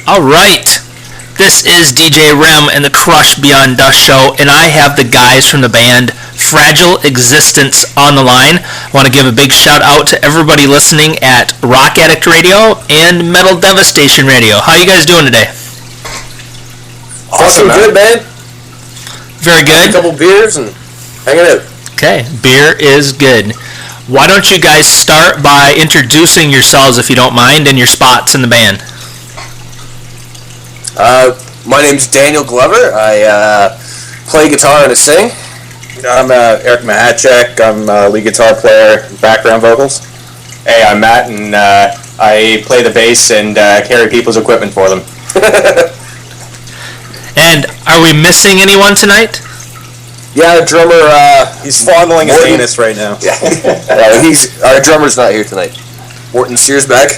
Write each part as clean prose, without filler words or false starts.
All right. This is DJ REM and the Crush Beyond Dust show, and I have the guys from the band Fragile Existence on the line. I want to give a big shout out to everybody listening at Rock Addict Radio and Metal Devastation Radio. How are you guys doing today? Awesome, good, man. Very good. A couple beers and hanging out. Okay, beer is good. Why don't you guys start by introducing yourselves, if you don't mind, and your spots in the band? My name's Daniel Glover. I play guitar and I sing. I'm Eric Mahacek. I'm a lead guitar player, background vocals. Hey, I'm Matt, and I play the bass and carry people's equipment for them. And are we missing anyone tonight? Yeah, the drummer. He's fondling his anus right now. Yeah, our drummer's not here tonight. Morton Searsbeck.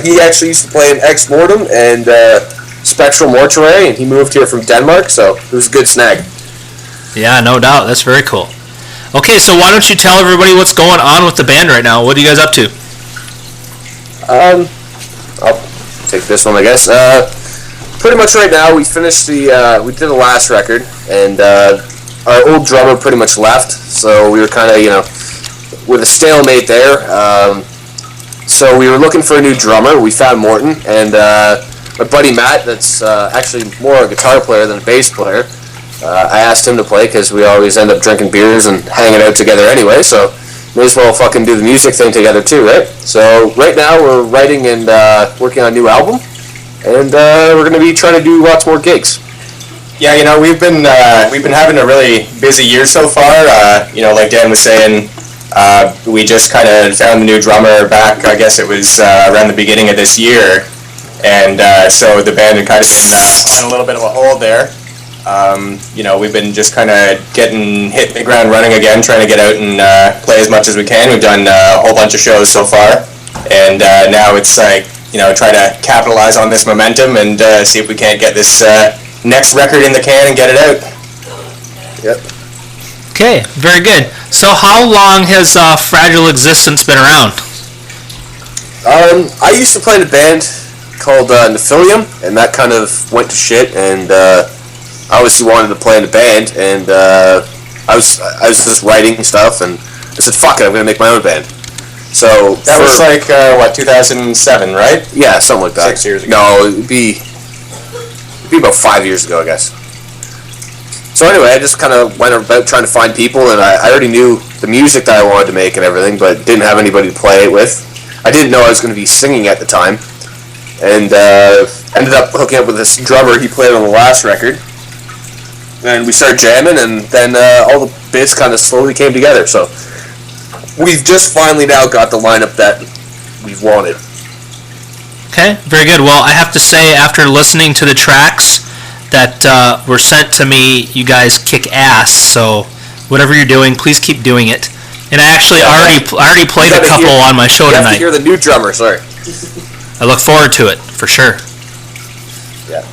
He actually used to play in Ex Mortem and Spectral Mortuary, and he moved here from Denmark, so it was a good snag. Yeah, no doubt. That's very cool. Okay, so why don't you tell everybody what's going on with the band right now? What are you guys up to? I'll take this one, I guess. Pretty much right now, we finished we did the last record, and our old drummer pretty much left, so we were kind of, with a stalemate there. So we were looking for a new drummer. We found Morton, and my buddy Matt, that's actually more a guitar player than a bass player. I asked him to play because we always end up drinking beers and hanging out together anyway, so may as well fucking do the music thing together too, right? So right now we're writing and working on a new album, and we're going to be trying to do lots more gigs. Yeah, we've been having a really busy year so far. Like Dan was saying, we just kind of found the new drummer back. I guess it was around the beginning of this year, and so the band had kind of been on a little bit of a hold there. We've been just kind of hit the ground running again, trying to get out and play as much as we can. We've done a whole bunch of shows so far, and now it's like, try to capitalize on this momentum and see if we can't get this next record in the can and get it out. Yep. Okay, very good. So how long has Fragile Existence been around? I used to play in a band called Nephilium, and that kind of went to shit, and I obviously wanted to play in a band, and I was just writing stuff, and I said, fuck it, I'm going to make my own band. So that was like, 2007, right? Yeah, something like that. 6 years ago. No, it'd be about 5 years ago, I guess. So anyway, I just kind of went about trying to find people, and I already knew the music that I wanted to make and everything, but didn't have anybody to play it with. I didn't know I was going to be singing at the time, and ended up hooking up with this drummer. He played on the last record, and we started jamming, and then all the bits kind of slowly came together. So we've just finally now got the lineup that we've wanted. Okay, very good. Well, I have to say, after listening to the tracks that were sent to me, you guys kick ass. So whatever you're doing, please keep doing it. And I actually already played a couple on my show tonight. You have to hear the new drummer, sorry. I look forward to it, for sure. Yeah.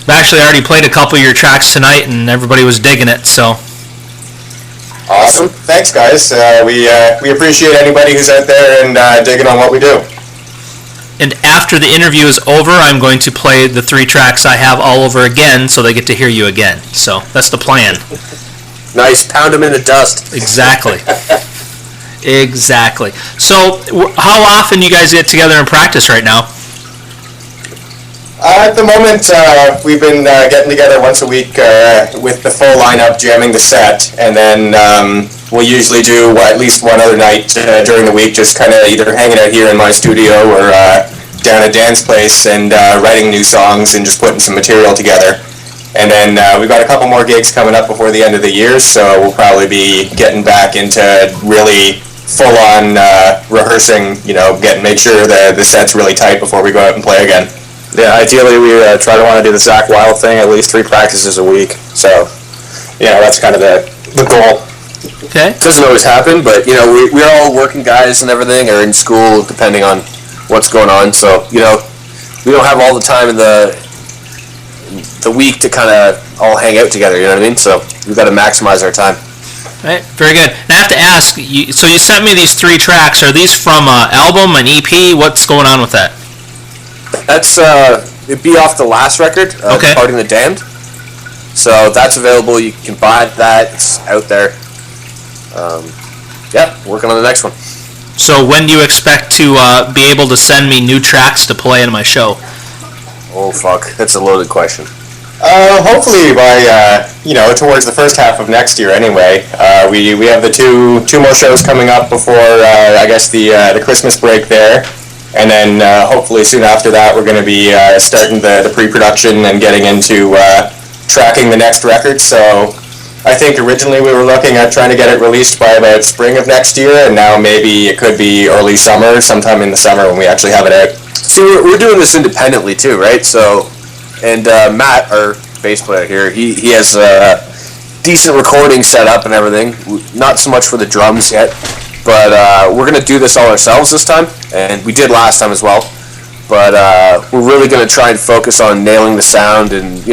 I actually already played a couple of your tracks tonight, and everybody was digging it, so. Awesome. Thanks, guys. We appreciate anybody who's out there and digging on what we do. And after the interview is over, I'm going to play the 3 tracks I have all over again, so they get to hear you again. So that's the plan. Nice. Pound them in the dust. Exactly. Exactly. So how often you guys get together and practice right now? At the moment, we've been getting together once a week with the full lineup, jamming the set, and then we'll usually do at least one other night during the week, just kind of either hanging out here in my studio or down at Dan's place and writing new songs and just putting some material together. And then we've got a couple more gigs coming up before the end of the year, so we'll probably be getting back into really full-on rehearsing, make sure the set's really tight before we go out and play again. Yeah, ideally we want to do the Zach Wild thing, at least 3 practices a week. So, that's kind of the goal. Okay. It doesn't always happen, but we're all working guys and everything, or in school, depending on what's going on. So we don't have all the time in the week to kind of all hang out together. You know what I mean? So we've got to maximize our time. All right, very good. And I have to ask, so you sent me these 3 tracks. Are these from an album, an EP? What's going on with that? That's it'd be off the last record, Okay. Parting the Damned. So that's available. You can buy that. It's out there. Yeah, working on the next one. So when do you expect to be able to send me new tracks to play in my show? Oh fuck, that's a loaded question. Hopefully by towards the first half of next year. Anyway, we have the two more shows coming up before I guess the Christmas break there, and then hopefully soon after that we're going to be starting the pre-production and getting into tracking the next record. So I think originally we were looking at trying to get it released by about spring of next year, and now maybe it could be early summer, sometime in the summer when we actually have it out. See, we're doing this independently too, right? So, and Matt, our bass player here, he has a decent recording setup and everything. Not so much for the drums yet, but we're gonna do this all ourselves this time, and we did last time as well. But we're really gonna try and focus on nailing the sound, and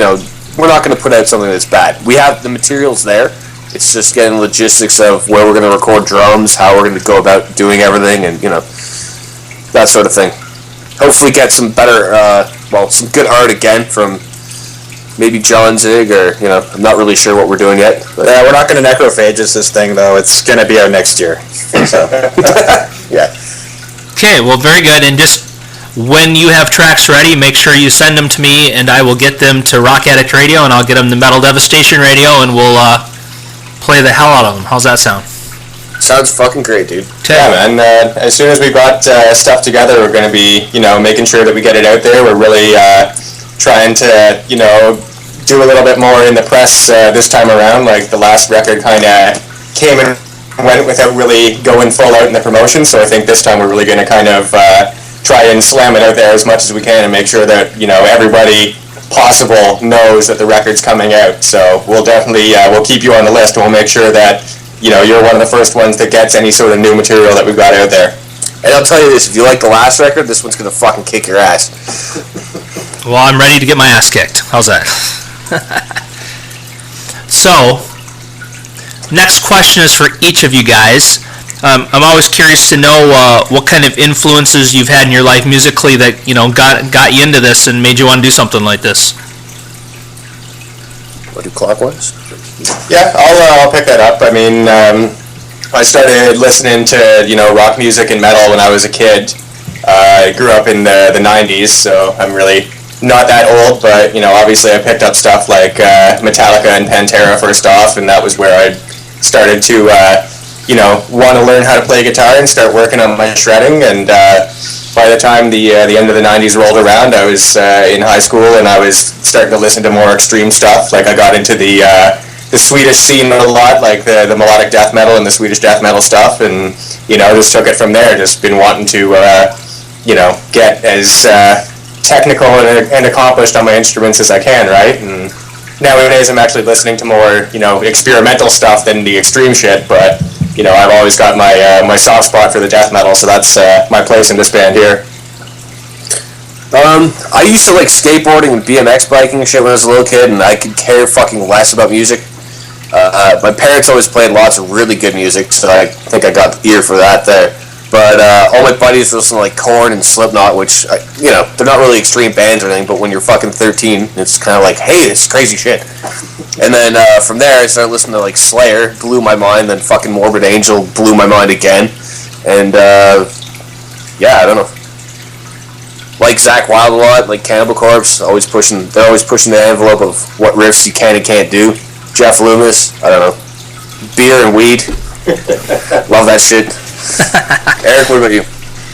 we're not gonna put out something that's bad. We have the materials there. It's just getting logistics of where we're gonna record drums, how we're gonna go about doing everything, and that sort of thing. Hopefully get some better, some good art again from maybe John Zig, or, I'm not really sure what we're doing yet. But. Yeah, we're not going to necrophages this thing, though. It's going to be out next year. So, yeah. Okay, well, very good. And just when you have tracks ready, make sure you send them to me, and I will get them to Rock Addict Radio, and I'll get them to Metal Devastation Radio, and we'll play the hell out of them. How's that sound? Sounds fucking great, dude. Yeah, man. As soon as we got stuff together, we're going to be, making sure that we get it out there. We're really trying to, do a little bit more in the press this time around. Like the last record kind of came and went without really going full out in the promotion. So I think this time we're really going to kind of try and slam it out there as much as we can and make sure that, everybody possible knows that the record's coming out. So we'll definitely, we'll keep you on the list, and we'll make sure that you're one of the first ones that gets any sort of new material that we've got out there. And I'll tell you this, if you like the last record, this one's gonna fucking kick your ass. Well, I'm ready to get my ass kicked. How's that? So, next question is for each of you guys. I'm always curious to know what kind of influences you've had in your life musically that, got you into this and made you want to do something like this. What do clockwise? Yeah, I'll pick that up. I mean, I started listening to, rock music and metal when I was a kid. I grew up in the 90s, so I'm really not that old, but, obviously I picked up stuff like Metallica and Pantera first off, and that was where I started to, want to learn how to play guitar and start working on my shredding. And by the time the end of the 90s rolled around, I was in high school, and I was starting to listen to more extreme stuff. Like I got into the Swedish scene a lot, like the melodic death metal and the Swedish death metal stuff, and just took it from there. Just been wanting to get as technical and accomplished on my instruments as I can, right? And nowadays I'm actually listening to more experimental stuff than the extreme shit, but I've always got my soft spot for the death metal, so that's my place in this band here. I used to like skateboarding and BMX biking and shit when I was a little kid, and I could care fucking less about music. My parents always played lots of really good music, so I think I got the ear for that there. But all my buddies listen to like Korn and Slipknot, which, they're not really extreme bands or anything, but when you're fucking 13, it's kind of like, hey, this is crazy shit. And then from there, I started listening to like Slayer, blew my mind, then fucking Morbid Angel blew my mind again. And I don't know. Like Zakk Wylde a lot, like Cannibal Corpse, they're always pushing the envelope of what riffs you can and can't do. Jeff Loomis, I don't know. Beer and weed. Love that shit. Eric, what about you?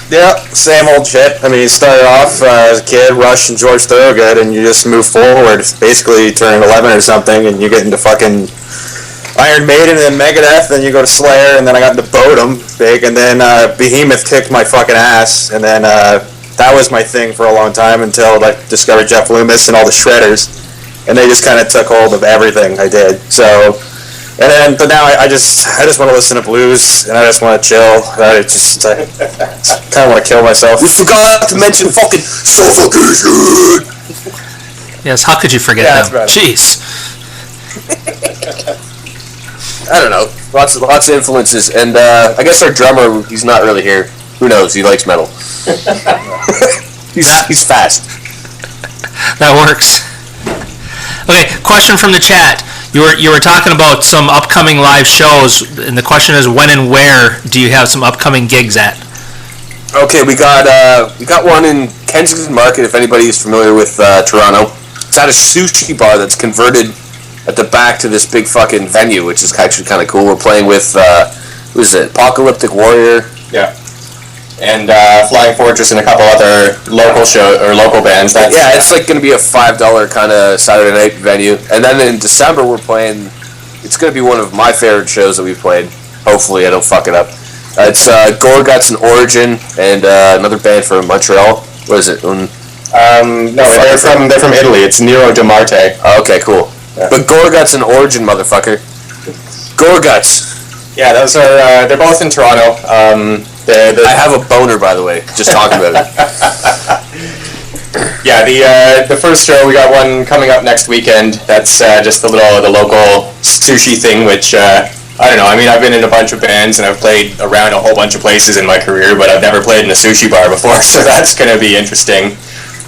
Yeah, same old shit. I mean, you started off as a kid, Rush and George Thorogood, and you just move forward. Basically, turning 11 or something, and you get into fucking Iron Maiden and then Megadeth, then you go to Slayer, and then I got into Bodom, big, and then Behemoth kicked my fucking ass, and then that was my thing for a long time until I discovered Jeff Loomis and all the shredders, and they just kind of took hold of everything I did. So, but now I just want to listen to blues, and I just want to chill. I kind of want to kill myself. We forgot to mention fucking suffocation. Yes, how could you forget them? Jeez. I don't know. Lots of influences, and I guess our drummer, he's not really here. Who knows? He likes metal. He's fast. That works. Okay, question from the chat. You were talking about some upcoming live shows, and the question is, when and where do you have some upcoming gigs at? Okay, we got one in Kensington Market. If anybody is familiar with Toronto, it's at a sushi bar that's converted at the back to this big fucking venue, which is actually kind of cool. We're playing with who is it? Apocalyptic Warrior. Yeah. And Flying Fortress and a couple other local bands. It's like going to be a $5 kind of Saturday night venue. And then in December we're playing. It's going to be one of my favorite shows that we've played. Hopefully I don't fuck it up. It's Gorguts and Origin and another band from Montreal. What is it? No, they're from Italy. It's Nero de Marte. Okay, cool. Yeah. But Gorguts and Origin, motherfucker. Gorguts. Yeah, those are. They're both in Toronto. I have a boner, by the way, just talking about it. Yeah, the first show, we got one coming up next weekend. That's just the local sushi thing, which I don't know. I mean, I've been in a bunch of bands and I've played around a whole bunch of places in my career, but I've never played in a sushi bar before, so that's going to be interesting.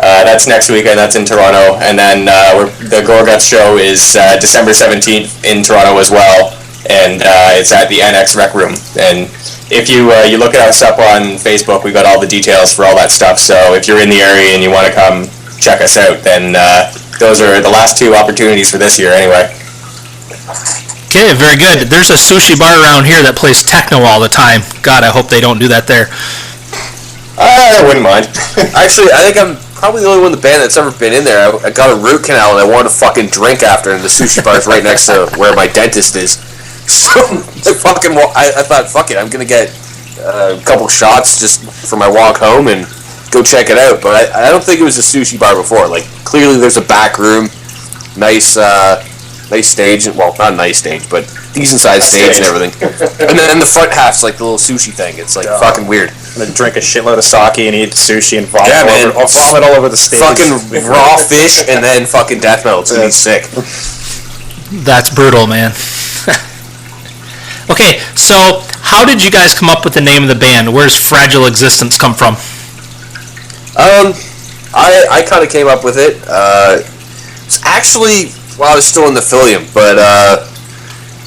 That's next weekend. That's in Toronto, and then the Gorguts show is December 17th in Toronto as well, and it's at the Annex Rec Room. And if you look at us up on Facebook, we got all the details for all that stuff. So if you're in the area and you want to come check us out, then those are the last two opportunities for this year, anyway. Okay, very good. There's a sushi bar around here that plays techno all the time. God, I hope they don't do that there. I wouldn't mind. Actually, I think I'm probably the only one in the band that's ever been in there. I got a root canal and I wanted to fucking drink after, and the sushi bar is right next to where my dentist is. So I thought, fuck it, I'm gonna get a couple shots just for my walk home and go check it out. But I don't think it was a sushi bar before. Like, clearly there's a back room, nice stage, well, not a nice stage, but decent sized stage and everything. And then the front half's like the little sushi thing. It's like fucking weird. And then drink a shitload of sake and eat sushi and vomit, vomit all over the stage. Fucking raw fish and then fucking death metal. It's gonna be sick. That's brutal, man. Okay, so how did you guys come up with the name of the band? Where's Fragile Existence come from? I kind of came up with it. It's actually while I was still in the Philium, but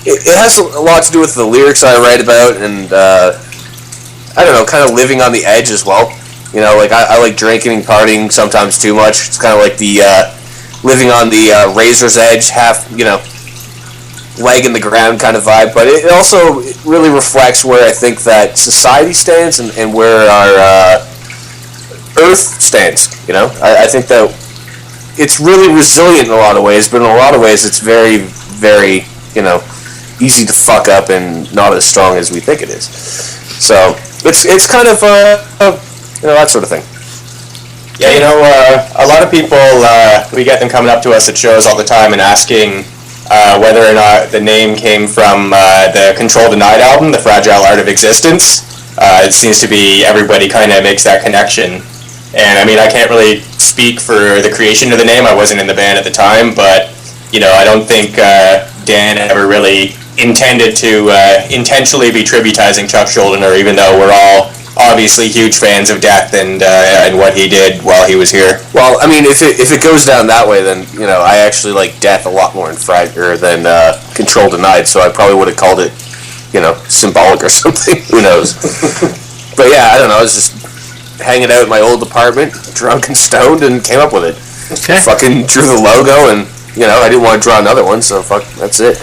it has a lot to do with the lyrics I write about, and I don't know, kind of living on the edge as well. You know, like I like drinking and partying sometimes too much. It's kind of like the living on the razor's edge, half, you know, leg in the ground kind of vibe. But it also really reflects where I think that society stands and where our Earth stands. You know, I think that it's really resilient in a lot of ways, but in a lot of ways it's very, very, you know, easy to fuck up and not as strong as we think it is. So it's kind of you know, that sort of thing. Yeah, you know, a lot of people, we get them coming up to us at shows all the time and asking whether or not the name came from the Control Denied album, The Fragile Art of Existence. It seems to be everybody kind of makes that connection. And I mean, I can't really speak for the creation of the name. I wasn't in the band at the time, but, you know, I don't think Dan ever really intended to intentionally be tributizing Chuck Schuldiner, even though we're all obviously huge fans of Death and what he did while he was here. Well, I mean, if it goes down that way, then, you know, I actually like Death a lot more than Control Denied, so I probably would have called it, you know, Symbolic or something. Who knows? But yeah, I don't know. I was just hanging out in my old apartment, drunk and stoned, and came up with it. Okay. Fucking drew the logo, and, you know, I didn't want to draw another one, so fuck, that's it.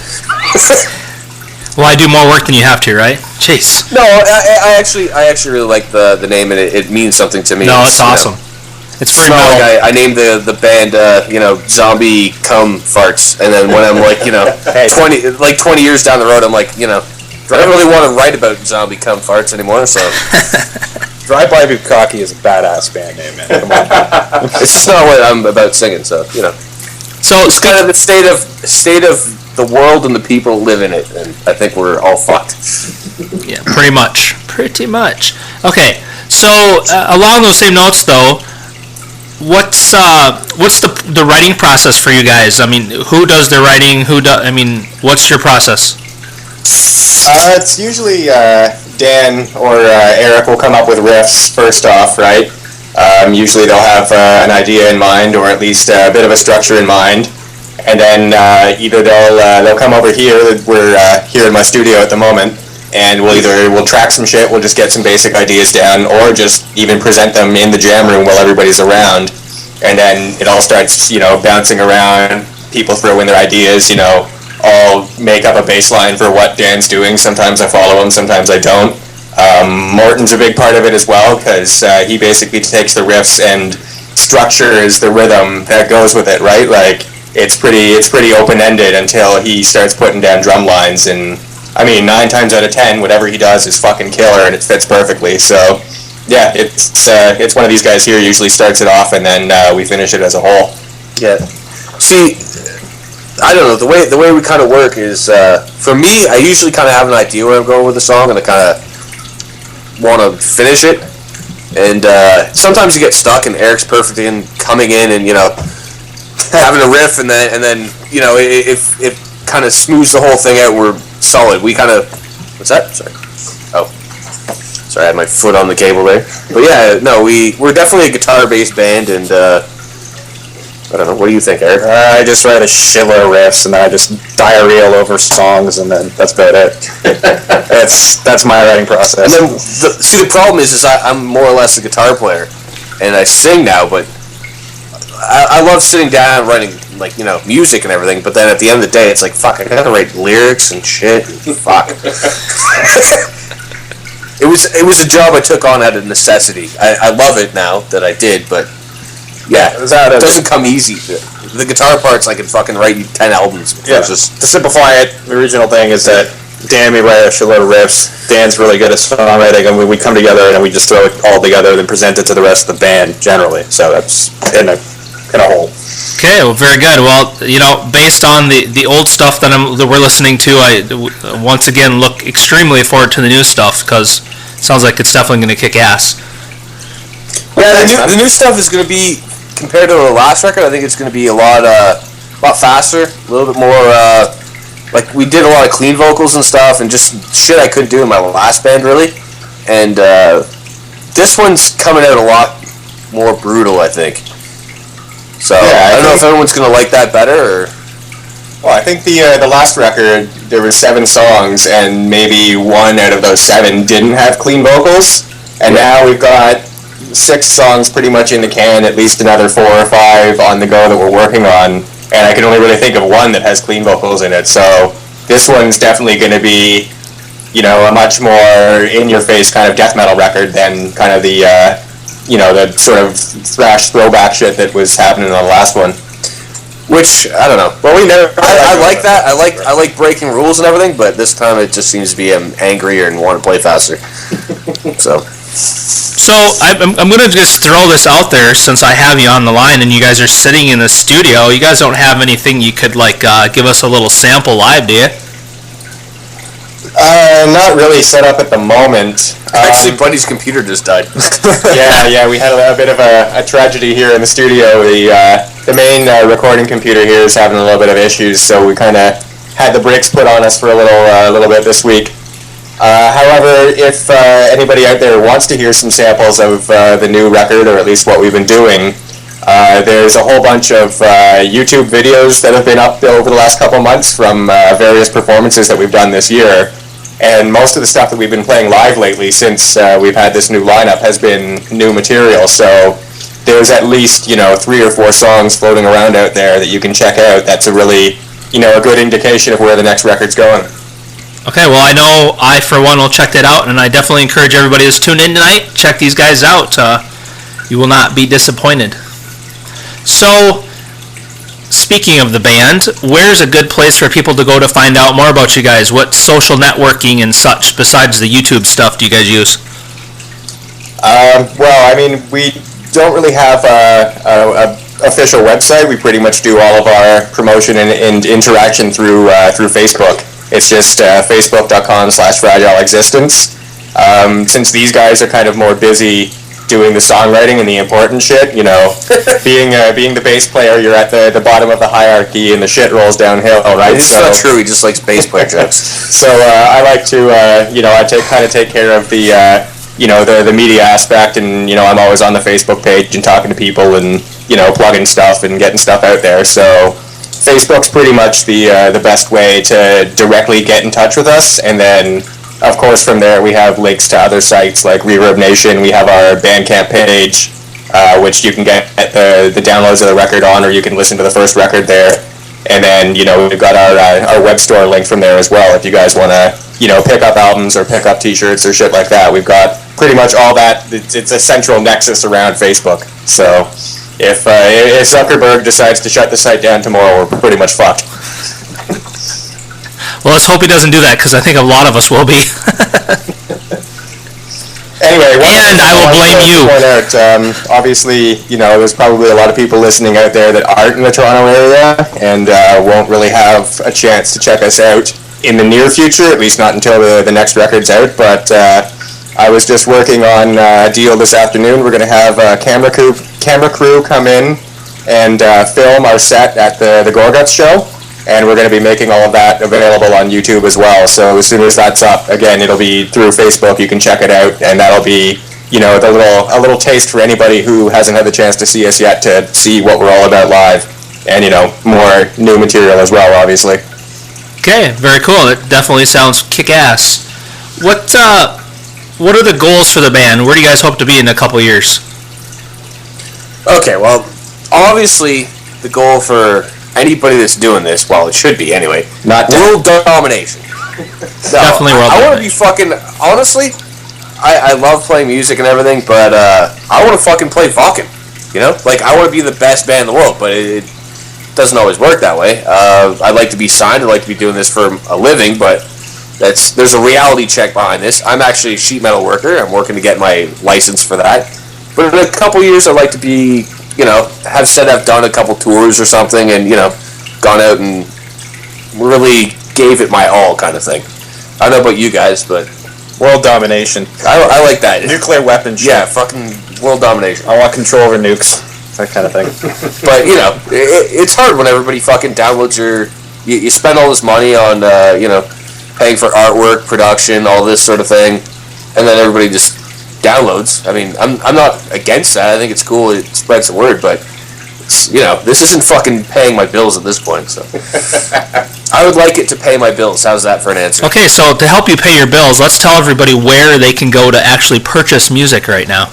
Well, I do more work than you have to, right? Jeez. No, I actually really like the name, and it means something to me. No, it's awesome. Know, it's very metal. Like I named the band, you know, Zombie Cum Farts, and then when I'm like, you know, 20 years down the road, I'm like, you know, I don't really want to write about Zombie Cum Farts anymore, so. Drive-By Bukkake is a badass band name, man. Come on. It's just not what I'm about singing, so, you know. So it's kind of the state of the world and the people who live in it, and I think we're all fucked. Yeah, pretty much. Okay, so along those same notes, though, what's the writing process for you guys? I mean, who does the writing? What's your process? It's usually Dan or Eric will come up with riffs first off, right? Usually they'll have an idea in mind, or at least a bit of a structure in mind, and then either they'll come over here. We're here in my studio at the moment, and we'll track some shit. We'll just get some basic ideas down, or just even present them in the jam room while everybody's around, and then it all starts, bouncing around. People throw in their ideas. I'll make up a bass line for what Dan's doing. Sometimes I follow him, sometimes I don't. Morton's a big part of it as well, because he basically takes the riffs and structures the rhythm that goes with it, right? Like, it's pretty open-ended until he starts putting down drum lines, and 9 times out of 10, whatever he does is fucking killer, and it fits perfectly. So yeah, it's one of these guys here usually starts it off, and then we finish it as a whole. Yeah. See, I don't know, the way we kind of work is, for me, I usually kind of have an idea where I'm going with the song, and I kind of want to finish it, and sometimes you get stuck, and Eric's perfect in coming in and having a riff, and then it kind of smooths the whole thing out. We're solid. We kind of what's that? Sorry, I had my foot on the cable there. But yeah, no, we're definitely a guitar-based band, and I don't know. What do you think, Eric? I just write a shitload of riffs, and then I just diarrhea over songs, and then that's about it. That's my writing process. And then the problem is I'm more or less a guitar player, and I sing now, but I love sitting down and writing music and everything. But then at the end of the day, it's like, fuck, I gotta write lyrics and shit. Fuck. It was a job I took on out of necessity. I love it now that I did, but. Yeah, it doesn't come easy. The guitar parts, I can fucking write 10 albums. Yeah, just to simplify it, the original thing is that Dan may write a shitload of riffs. Dan's really good at songwriting, and we come together and we just throw it all together, then present it to the rest of the band generally. So that's in a whole. Okay, well, very good. Well, based on the old stuff that we're listening to, I once again look extremely forward to the new stuff, because it sounds like it's definitely going to kick ass. Yeah, the new stuff is going to be, compared to the last record, I think it's going to be a lot faster, a little bit more, we did a lot of clean vocals and stuff, and just shit I couldn't do in my last band, really. And this one's coming out a lot more brutal, I think. So, yeah, I don't know if everyone's going to like that better, or... Well, I think the last record, there were 7 songs, and maybe 1 out of those 7 didn't have clean vocals, and now we've got 6 songs pretty much in the can, at least another 4 or 5 on the go that we're working on, and I can only really think of 1 that has clean vocals in it. So this one's definitely going to be, a much more in-your-face kind of death metal record than kind of the, the sort of thrash throwback shit that was happening on the last one. Which, I don't know. Well, I like that. I like breaking rules and everything, but this time it just seems to be angrier and want to play faster. So I'm going to just throw this out there, since I have you on the line and you guys are sitting in the studio. You guys don't have anything you could give us a little sample live, do you? Not really set up at the moment. Actually, Buddy's computer just died. yeah, we had a bit of a tragedy here in the studio. The main recording computer here is having a little bit of issues, so we kind of had the brakes put on us for a little bit this week. However, if anybody out there wants to hear some samples of the new record, or at least what we've been doing, there's a whole bunch of YouTube videos that have been up over the last couple months from various performances that we've done this year. And most of the stuff that we've been playing live lately, since we've had this new lineup, has been new material. So there's at least 3 or 4 songs floating around out there that you can check out. That's a really a good indication of where the next record's going. Okay, well, I know I, for one, will check that out, and I definitely encourage everybody that's tuned in tonight, check these guys out. You will not be disappointed. So, speaking of the band, where's a good place for people to go to find out more about you guys? What social networking and such, besides the YouTube stuff, do you guys use? We don't really have a official website. We pretty much do all of our promotion and interaction through Facebook. It's just facebook.com/fragileexistence. Since these guys are kind of more busy doing the songwriting and the important shit, being the bass player, you're at the bottom of the hierarchy and the shit rolls downhill, right? It's not true. He just likes bass player jokes. So I like to, I take care of the the media aspect, and I'm always on the Facebook page and talking to people and plugging stuff and getting stuff out there. So Facebook's pretty much the best way to directly get in touch with us, and then of course from there we have links to other sites like Reverb Nation. We have our Bandcamp page, which you can get the downloads of the record on, or you can listen to the first record there. And then we've got our web store link from there as well. If you guys want to pick up albums or pick up T-shirts or shit like that, we've got pretty much all that. It's a central nexus around Facebook. So if Zuckerberg decides to shut the site down tomorrow, we're pretty much fucked. Well, let's hope he doesn't do that, because I think a lot of us will be. Anyway, and I will blame you. Point out, obviously, there's probably a lot of people listening out there that aren't in the Toronto area and won't really have a chance to check us out in the near future, at least not until the next record's out. But I was just working on a deal this afternoon. We're going to have a camera crew come in and film our set at the Gorguts show. And we're going to be making all of that available on YouTube as well. So as soon as that's up, again, it'll be through Facebook. You can check it out, and that'll be, a little taste for anybody who hasn't had the chance to see us yet to see what we're all about live, and more new material as well, obviously. Okay, very cool. It definitely sounds kick-ass. What are the goals for the band? Where do you guys hope to be in a couple years? Okay, well, obviously the goal for anybody that's doing this, well, it should be anyway, not world domination. Definitely world domination. I want to be fucking, honestly, I love playing music and everything, but I want to fucking play Vulcan, Like, I want to be the best band in the world, but it doesn't always work that way. I'd like to be signed, I'd like to be doing this for a living, but there's a reality check behind this. I'm actually a sheet metal worker. I'm working to get my license for that. But in a couple years, I'd like to be, have said I've done a couple tours or something and, gone out and really gave it my all kind of thing. I don't know about you guys, but... World domination. I like that. Nuclear weapons. Yeah, fucking world domination. I want control over nukes. That kind of thing. But, it's hard when everybody fucking downloads you spend all this money on, paying for artwork, production, all this sort of thing, and then everybody just downloads. I mean, I'm not against that. I think it's cool. It spreads the word, but it's, this isn't fucking paying my bills at this point. So I would like it to pay my bills. How's that for an answer? Okay, so to help you pay your bills, let's tell everybody where they can go to actually purchase music right now.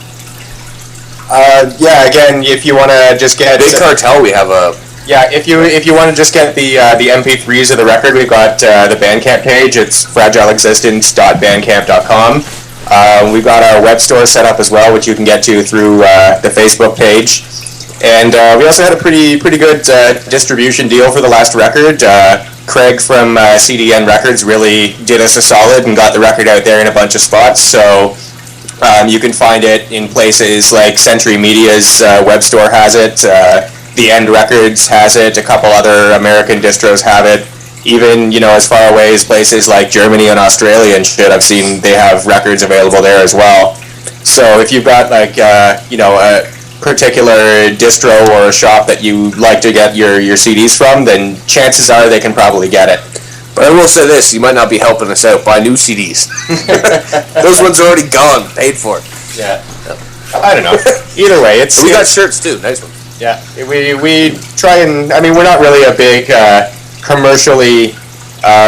Yeah, again, if you want to just get Big Cartel, we have a. Yeah, if you want to just get the MP3s of the record, we've got the Bandcamp page. It's fragileexistence.bandcamp.com. We've got our web store set up as well, which you can get to through the Facebook page. And we also had a pretty good distribution deal for the last record. Craig from CDN Records really did us a solid and got the record out there in a bunch of spots. So you can find it in places like Century Media's web store has it. The End Records has it. A couple other American distros have it. Even, as far away as places like Germany and Australia and shit, I've seen they have records available there as well. So if you've got like, a particular distro or a shop that you like to get your CDs from, then chances are they can probably get it. But I will say this, you might not be helping us out. Buy new CDs. Those ones are already gone, paid for. Yeah. I don't know. Either way, we got shirts too, nice ones. Yeah, we try and, we're not really a big commercially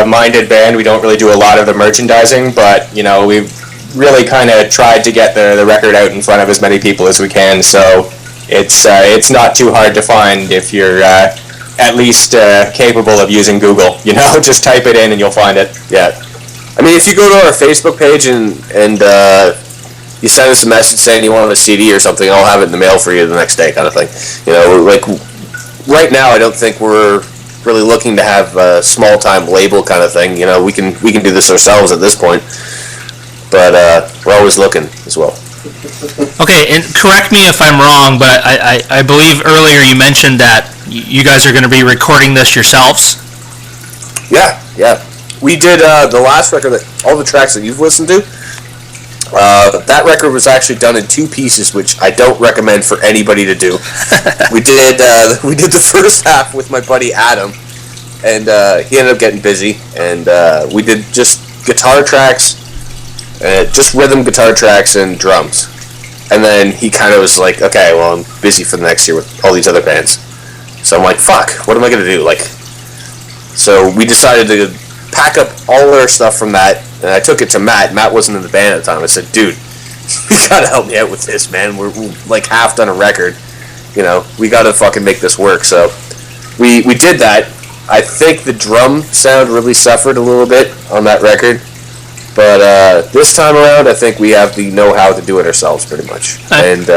minded band. We don't really do a lot of the merchandising, but we've really kind of tried to get the record out in front of as many people as we can. So it's not too hard to find if you're at least capable of using Google. Just type it in and you'll find it. Yeah, if you go to our Facebook page and you send us a message saying you want a CD or something, I'll have it in the mail for you the next day, kind of thing. Like right now, I don't think we're really looking to have a small-time label kind of thing. We can do this ourselves at this point, but we're always looking as well. Okay, and correct me if I'm wrong, but I believe earlier you mentioned that you guys are going to be recording this yourselves. Yeah. We did the last record, all the tracks that you've listened to. That record was actually done in two pieces, which I don't recommend for anybody to do. we did the first half with my buddy Adam, and he ended up getting busy, and we did just guitar tracks, just rhythm guitar tracks and drums. And then he kind of was like, okay, well, I'm busy for the next year with all these other bands. So I'm like, fuck, what am I going to do? Like, so we decided to pack up all our stuff from that, and I took it to Matt. Matt wasn't in the band at the time. I said, dude, you got to help me out with this, man. We're like half done a record. You know, we got to fucking make this work. So we did that. I think the drum sound really suffered a little bit on that record. But this time around, I think we have the know-how to do it ourselves, pretty much. And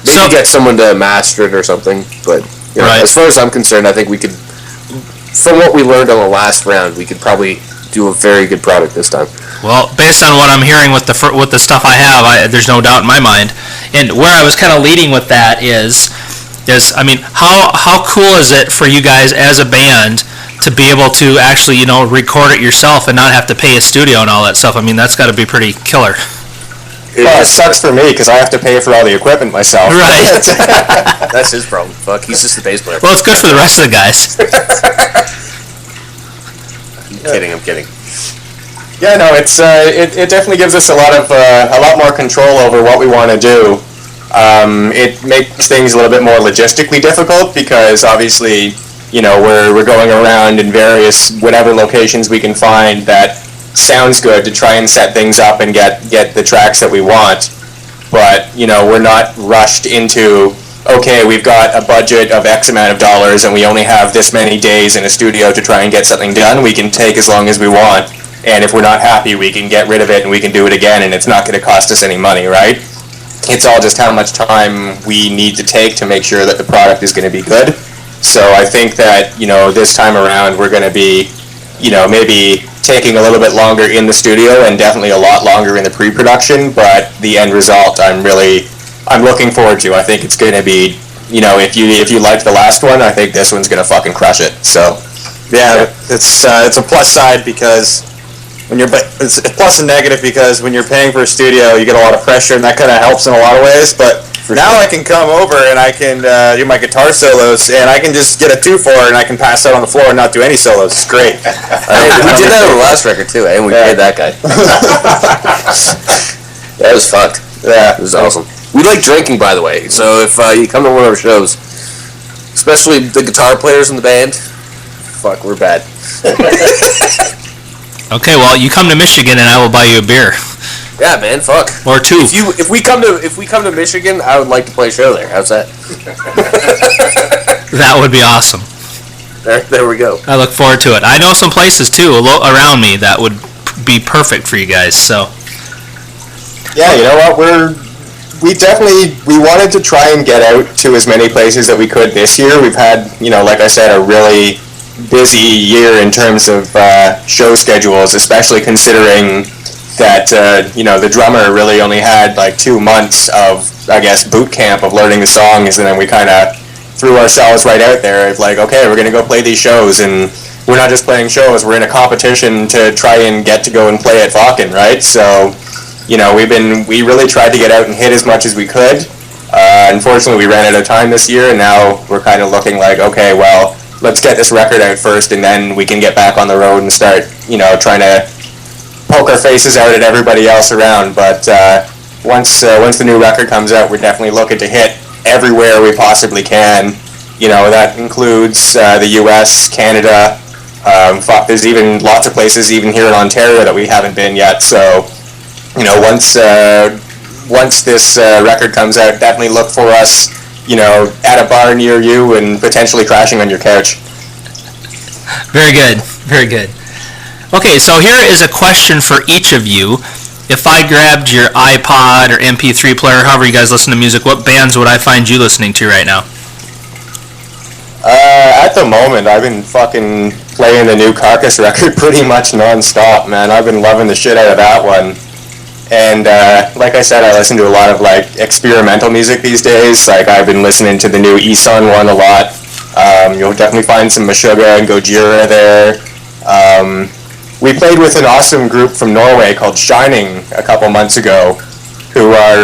maybe get someone to master it or something. But you know, as far as I'm concerned, I think we could, from what we learned on the last round, we could probably do a very good product this time. Well, based on what I'm hearing with the stuff I have, there's no doubt in my mind. And where I was kind of leading with that is I mean, how cool is it for you guys as a band to be able to actually, you know, record it yourself and not have to pay a studio and all that stuff? I mean, that's got to be pretty killer. Well, it sucks for me because I have to pay for all the equipment myself. Right. That's his problem. Fuck, he's just the bass player. Well, it's good for the rest of the guys. I'm kidding. Yeah, no, it definitely gives us a lot more control over what we want to do. It makes things a little bit more logistically difficult because obviously, you know, we're going around in various whatever locations we can find that sounds good to try and set things up and get the tracks that we want. But, you know, we're not rushed into, okay, we've got a budget of X amount of dollars and we only have this many days in a studio to try and get something done. We can take as long as we want. And if we're not happy, we can get rid of it and we can do it again and it's not going to cost us any money, right? It's all just how much time we need to take to make sure that the product is going to be good. So I think that, you know, this time around we're going to be, you know, maybe taking a little bit longer in the studio and definitely a lot longer in the pre-production, but the end result I'm looking forward to. I think it's going to be, you know, if you liked the last one, I think this one's going to fucking crush it. So yeah, it's a plus side because it's a plus and negative because when you're paying for a studio, you get a lot of pressure, and that kind of helps in a lot of ways. But now I can come over and I can do my guitar solos, and I can just get a 2/4 and I can pass out on the floor and not do any solos. It's great. We did that on the last record too, and we paid that guy. That was fucked. Yeah, it was awesome. We like drinking, by the way. So if you come to one of our shows, especially the guitar players in the band, fuck, we're bad. Okay, well, you come to Michigan and I will buy you a beer. Yeah, man, fuck. Or two. If we come to Michigan, I would like to play a show there. How's that? That would be awesome. There we go. I look forward to it. I know some places too around me that would be perfect for you guys. So. Yeah, you know what? We wanted to try and get out to as many places that we could this year. We've had, you know, like I said, a really busy year in terms of show schedules, especially considering that you know, the drummer really only had like 2 months of, I guess, boot camp of learning the songs, and then we kind of threw ourselves right out there of like, okay, we're gonna go play these shows, and we're not just playing shows, we're in a competition to try and get to go and play at Vaughan, right? So, you know, we really tried to get out and hit as much as we could. Unfortunately, we ran out of time this year, and now we're kind of looking like, okay, well, let's get this record out first, and then we can get back on the road and start, you know, trying to poke our faces out at everybody else around. But once the new record comes out, we're definitely looking to hit everywhere we possibly can. You know, that includes the U.S., Canada. There's even lots of places, even here in Ontario, that we haven't been yet. So, you know, once this record comes out, definitely look for us, you know, at a bar near you and potentially crashing on your couch. Very good. Very good. Okay, so here is a question for each of you. If I grabbed your iPod or MP3 player, however you guys listen to music, what bands would I find you listening to right now? At the moment, I've been fucking playing the new Carcass record pretty much non-stop, man. I've been loving the shit out of that one. And like I said, I listen to a lot of like experimental music these days. Like I've been listening to the new Isan one a lot. You'll definitely find some Meshuggah and Gojira there. We played with an awesome group from Norway called Shining a couple months ago, who are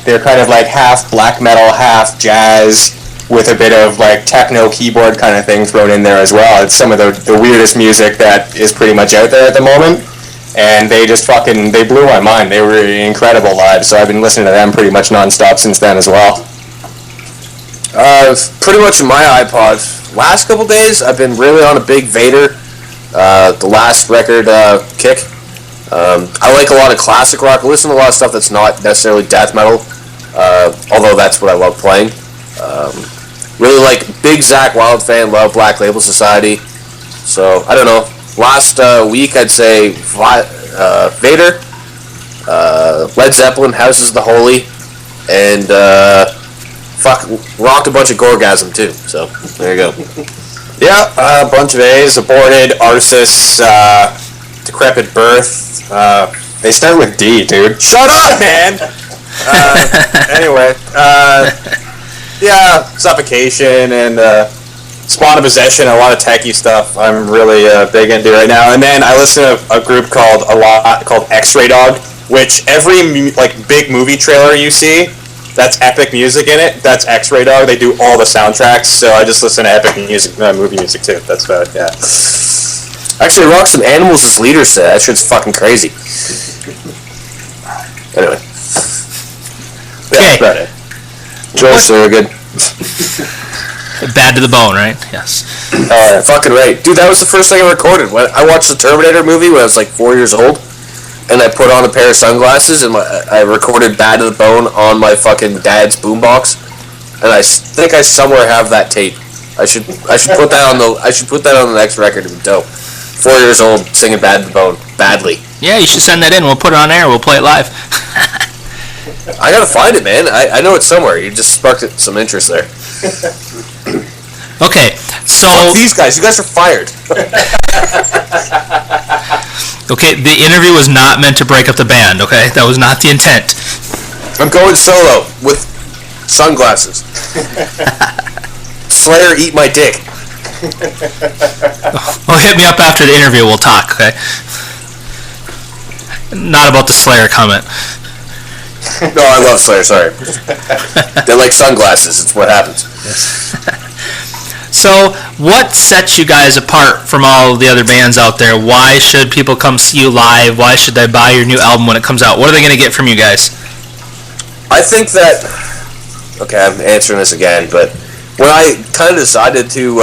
they're kind of like half black metal, half jazz, with a bit of like techno keyboard kind of thing thrown in there as well. It's some of the weirdest music that is pretty much out there at the moment. and they just they blew my mind. They were incredible live, so I've been listening to them pretty much nonstop since then as well. Pretty much in my iPod. Last couple days, I've been really on a big Vader. The last record, Kick. I like a lot of classic rock. I listen to a lot of stuff that's not necessarily death metal, although that's what I love playing. Really like big Zakk Wylde fan. Love Black Label Society. So I don't know. Last week, I'd say Vader, Led Zeppelin, Houses of the Holy, and rocked a bunch of Gorgasm too. So there you go. Yeah, a bunch of A's, Aborted, Arsis, Decrepit Birth. They start with D, dude. Shut up, man! Anyway, yeah, Suffocation and Spawn of Possession, a lot of techie stuff I'm really big into right now. And then I listen to a group called X-Ray Dog, which every big movie trailer you see that's epic music in it, that's X-Ray Dog. They do all the soundtracks, so I just listen to epic music, movie music too. That's about it, yeah. Actually, rock some Animals as leader set. That shit's fucking crazy. Anyway. Yeah, that's about it. Joe Surrogate. Bad to the bone, right? Yes. Fucking right. Dude, that was the first thing I recorded. When I watched the Terminator movie when I was like 4 years old, and I put on a pair of sunglasses, and I recorded Bad to the Bone on my fucking dad's boombox, and I think I somewhere have that tape. I should put that on the next record. It would be dope. 4 years old, singing Bad to the Bone badly. Yeah, you should send that in. We'll put it on air. We'll play it live. I gotta find it, man. I know it's somewhere. You just sparked some interest there. Okay, so fuck these guys. You guys are fired. Okay, the interview was not meant to break up the band. Okay, that was not the intent. I'm going solo with sunglasses. Slayer, eat my dick. Well, hit me up after the interview. We'll talk. Okay. Not about the Slayer comment. No, I love Slayer. Sorry. They're like sunglasses. It's what happens. So, what sets you guys apart from all the other bands out there? Why should people come see you live? Why should they buy your new album when it comes out? What are they going to get from you guys? I think that... Okay, I'm answering this again, but when I kind of decided to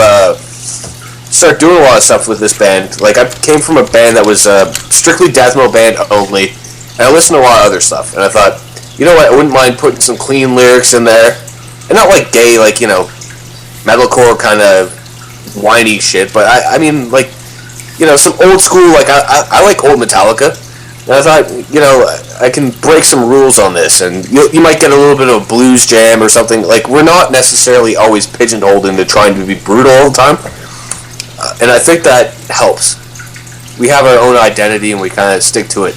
start doing a lot of stuff with this band, like I came from a band that was a strictly death metal band only, and I listened to a lot of other stuff, and I thought, you know what, I wouldn't mind putting some clean lyrics in there, and not like gay, like, you know, metalcore kind of whiny shit, but I mean, like, you know, some old school, like, I like old Metallica, and I thought, you know, I can break some rules on this, and you might get a little bit of a blues jam or something. Like, we're not necessarily always pigeonholed into trying to be brutal all the time, and I think that helps. We have our own identity, and we kind of stick to it.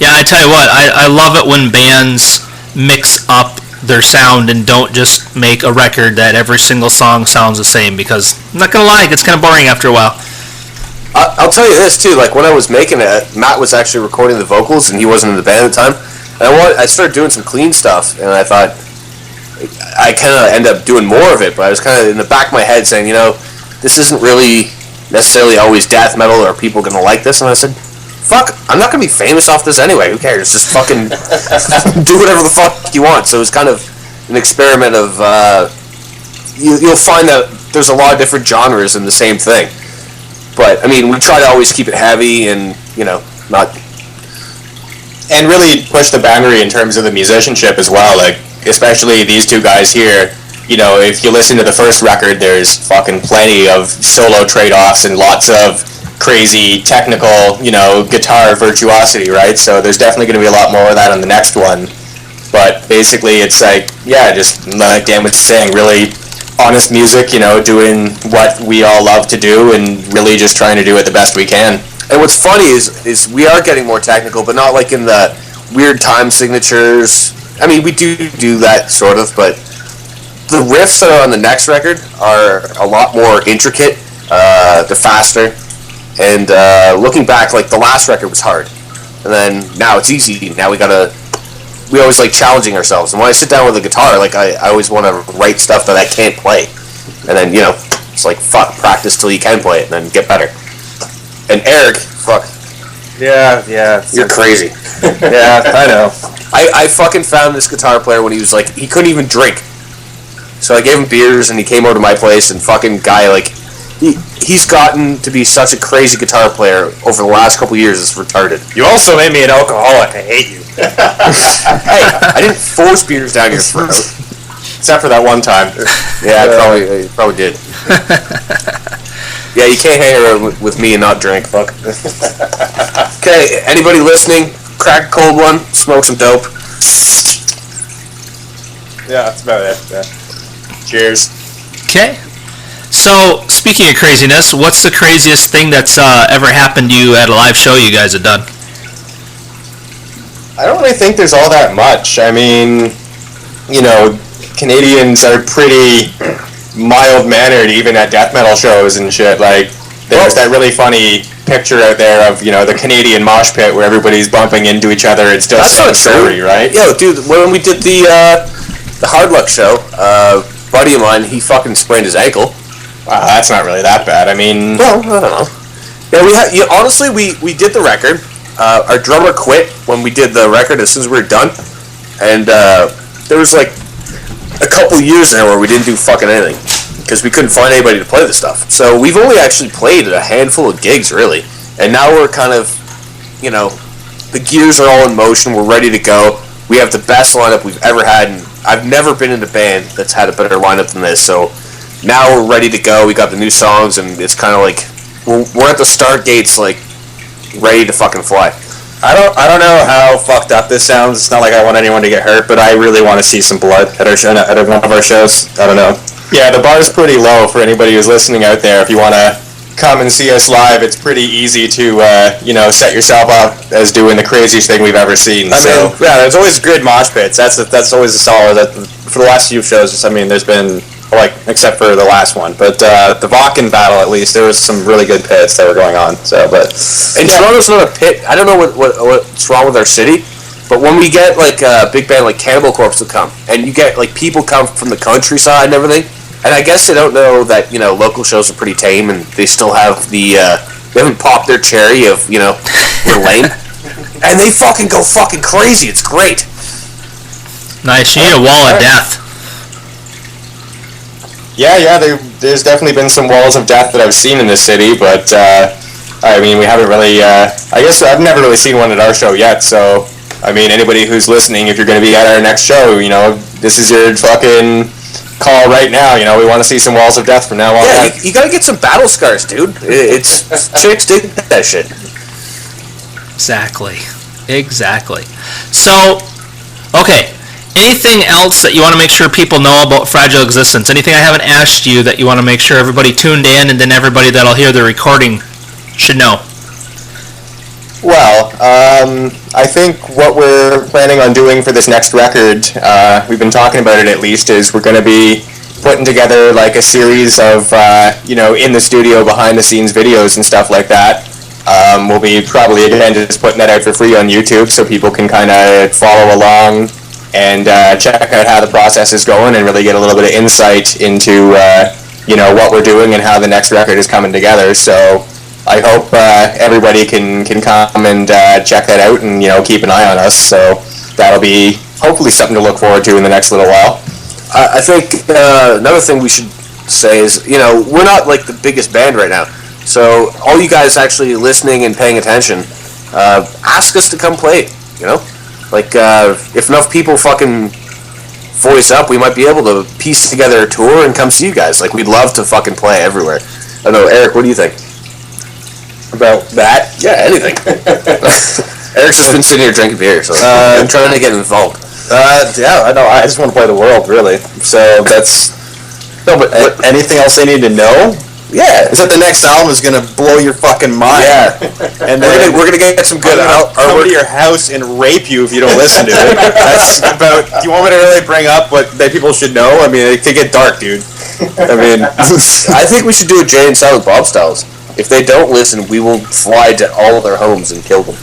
Yeah, I tell you what, I love it when bands mix up their sound and don't just make a record that every single song sounds the same, because I'm not gonna lie, it gets kind of boring after a while. I'll tell you this too, like when I was making it, Matt was actually recording the vocals and he wasn't in the band at the time, and I started doing some clean stuff, and I thought I kind of end up doing more of it, but I was kind of in the back of my head saying, you know, this isn't really necessarily always death metal, or are people gonna like this? And I said, fuck, I'm not gonna be famous off this anyway. Who cares? Just fucking do whatever the fuck you want. So it was kind of an experiment of. You'll find that there's a lot of different genres in the same thing. But I mean, we try to always keep it heavy and, you know, not. And really push the boundary in terms of the musicianship as well. Like, especially these two guys here. You know, if you listen to the first record, there's fucking plenty of solo trade-offs and lots of crazy technical, you know, guitar virtuosity, right? So there's definitely going to be a lot more of that on the next one. But basically it's like, yeah, just like Dan was saying, really honest music, you know, doing what we all love to do and really just trying to do it the best we can. And what's funny is we are getting more technical, but not like in the weird time signatures. I mean, we do that sort of, but the riffs that are on the next record are a lot more intricate. They're faster. And looking back, like, the last record was hard. And then now it's easy. Now we always like challenging ourselves. And when I sit down with a guitar, like, I always want to write stuff that I can't play. And then, you know, it's like, fuck, practice till you can play it and then get better. And Eric, fuck, Yeah. you're crazy. Yeah, I know. I fucking found this guitar player when he was like, he couldn't even drink. So I gave him beers and he came over to my place and fucking guy, like, he's gotten to be such a crazy guitar player over the last couple years. It's retarded. You also made me an alcoholic. I hate you. Hey, I didn't force beers down your throat. Except for that one time. Yeah, I probably did. Yeah, you can't hang around with me and not drink. Fuck. Okay, anybody listening? Crack a cold one. Smoke some dope. Yeah, that's about it. Yeah. Cheers. Okay. So, speaking of craziness, what's the craziest thing that's ever happened to you at a live show you guys have done? I don't really think there's all that much. I mean, you know, Canadians are pretty mild-mannered even at death metal shows and shit. Like, there's that really funny picture out there of, you know, the Canadian mosh pit where everybody's bumping into each other. It's still That's not story, true, right? Yo, dude, when we did the Hard Luck show, buddy of mine, he fucking sprained his ankle. Wow, that's not really that bad. I mean, Well, I don't know. Yeah, honestly, we did the record. Our drummer quit when we did the record as soon as we were done, and there was like a couple years there where we didn't do fucking anything because we couldn't find anybody to play the stuff. So we've only actually played a handful of gigs, really, and now we're kind of, you know, the gears are all in motion. We're ready to go. We have the best lineup we've ever had, and I've never been in a band that's had a better lineup than this. So now we're ready to go. We got the new songs, and it's kind of like we're at the start gates, like ready to fucking fly. I don't know how fucked up this sounds. It's not like I want anyone to get hurt, but I really want to see some blood at one of our shows. I don't know. yeah, the bar's pretty low for anybody who's listening out there. If you want to come and see us live, it's pretty easy to, you know, set yourself up as doing the craziest thing we've ever seen. I So, mean, yeah, there's always good mosh pits. That's always a solid. For the last few shows, I mean, there's been, like, except for the last one, but the Vakken battle, at least, there was some really good pits that were going on. So, but And Toronto's not a pit. I don't know what's wrong with our city, but when we get like a big band like Cannibal Corpse to come, and you get like people come from the countryside and everything, and I guess they don't know that, you know, local shows are pretty tame, and they still have the they haven't popped their cherry of, you know, we're lame, and they fucking go fucking crazy. It's great. Nice. You need a wall of death. yeah, there's definitely been some walls of death that I've seen in this city, but, I mean, we haven't really, I guess I've never really seen one at our show yet, so, I mean, anybody who's listening, if you're going to be at our next show, you know, this is your fucking call right now. You know, we want to see some walls of death from now on. Yeah, you gotta get some battle scars, dude. It's chicks dig that shit. Exactly. So, okay. Anything else that you want to make sure people know about Fragile Existence? Anything I haven't asked you that you want to make sure everybody tuned in, and then everybody that'll hear the recording should know? Well, I think what we're planning on doing for this next record, we've been talking about it at least, is we're going to be putting together like a series of, you know, in the studio, behind the scenes videos and stuff like that. We'll be probably, again, just putting that out for free on YouTube so people can kind of follow along and check out how the process is going and really get a little bit of insight into, you know, what we're doing and how the next record is coming together. So I hope everybody can come and check that out and, you know, keep an eye on us. So that'll be hopefully something to look forward to in the next little while. I think another thing we should say is, you know, we're not like the biggest band right now. So all you guys actually listening and paying attention, ask us to come play, you know? Like, if enough people fucking voice up, we might be able to piece together a tour and come see you guys. Like, we'd love to fucking play everywhere. I don't know, Eric, what do you think? about that. Yeah, anything. Eric's just been sitting here drinking beer, so I'm trying to get involved. Yeah, I know. I just want to play the world, really. So that's No, but anything else they need to know. yeah. Is that the next album is gonna blow your fucking mind? Yeah. And We're then gonna get some good come artwork. to your house and rape you if you don't listen to it. That's about. Do you want me to really bring up what that people should know? I mean, it could get dark, dude. I mean, I think we should do a Jay and Silent Bob styles. If they don't listen, we will fly to all of their homes and kill them.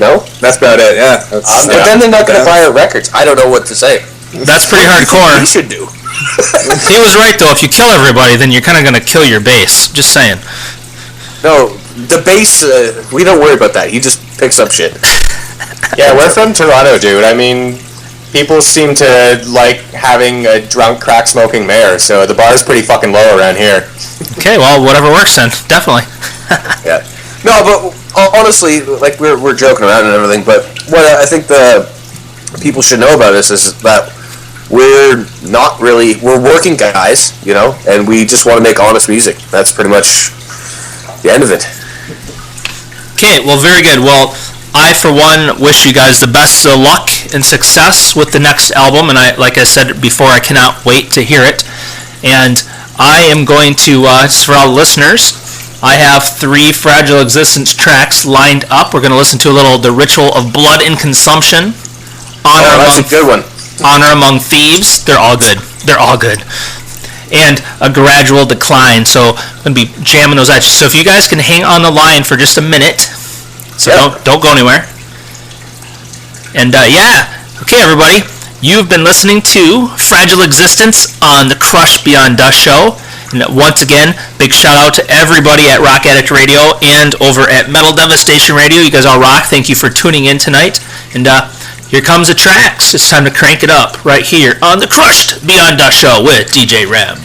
No? that's about it. Yeah. That's, But then they're not going to buy our records. I don't know what to say. That's pretty hardcore. We should do. He was right, though. If you kill everybody, then you're kind of going to kill your base. Just saying. No, the bass, we don't worry about that. He just picks up shit. Yeah, we're from Toronto, dude. I mean, people seem to like having a drunk, crack-smoking mayor, so the bar's pretty fucking low around here. Okay, well, whatever works then. Definitely. Yeah. No, but honestly, like, we're joking around and everything, but what I think the people should know about us is that we're working guys, you know, and we just want to make honest music. That's pretty much the end of it. Okay, well, very good. Well, I, for one, wish you guys the best of luck and success with the next album, and like I said before, I cannot wait to hear it. And I am going to, just for all the listeners, I have 3 Fragile Existence tracks lined up. We're going to listen to a little The Ritual of Blood and Consumption, That's a good one. Honor Among Thieves. They're all good. They're all good. And A Gradual Decline. So I'm going to be jamming those at you. So if you guys can hang on the line for just a minute, so don't go anywhere. And okay, everybody, you've been listening to Fragile Existence on the Crush Beyond Dust show. And once again, big shout out to everybody at Rock Addict Radio and over at Metal Devastation Radio. You guys all rock. Thank you for tuning in tonight. And here comes the tracks. It's time to crank it up right here on the Crushed Beyond Dust show with DJ REM.